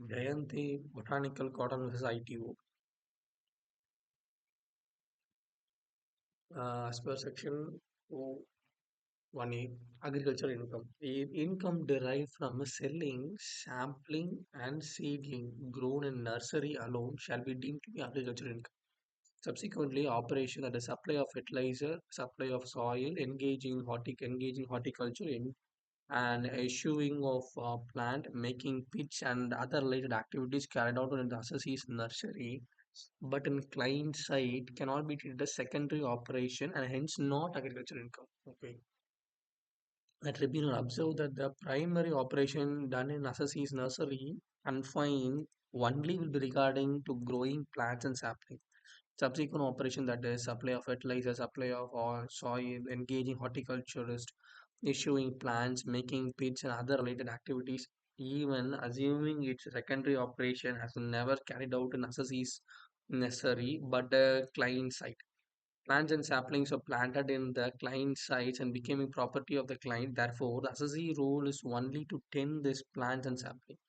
Jayanti, Botanical Cotton versus ITO. As per section 1A, agriculture income. Income derived from selling, sampling, and seedling grown in nursery alone shall be deemed to be agriculture income. Subsequently, operation at the supply of fertilizer, supply of soil, engaging horticulture in and issuing of plant, making pitch and other related activities carried out in the assessee's nursery, but in client side cannot be treated as secondary operation and hence not agricultural income. Okay. The tribunal observed that the primary operation done in assessee's nursery confined only will be regarding to growing plants and saplings. Subsequent operation, that is supply of fertilizer, supply of oil, soil, engaging horticulturist, issuing plants, making pits and other related activities, even assuming its secondary operation has never carried out in assessee's necessary but the client site. Plants and saplings are planted in the client sites and becoming property of the client. Therefore, the assessee role is only to tend these plants and saplings.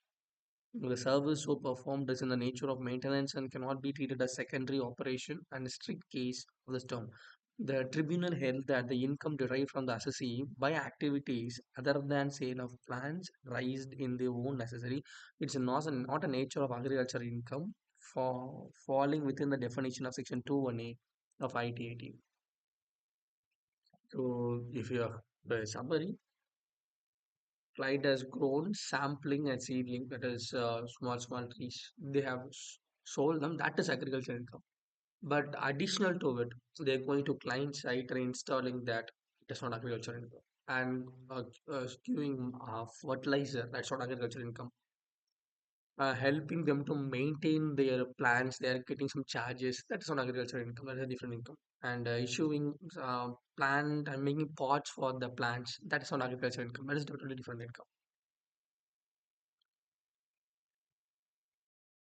The service so performed is in the nature of maintenance and cannot be treated as secondary operation and a strict case of this term. The tribunal held that the income derived from the assessee by activities other than sale of plants raised in their own necessary, it's not a nature of agriculture income for falling within the definition of section 218 of IT18. So if you have the summary, client has grown sampling and seedling, that is small trees. They have sold them, that is agriculture income. But additional to it, they're going to client site and installing that, that's not agriculture income. And skewing fertilizer, that's not agriculture income. Helping them to maintain their plants, they are getting some charges, that's not agriculture income, that's a different income. And issuing plant and making pots for the plants, that is not agriculture income, that is totally different income.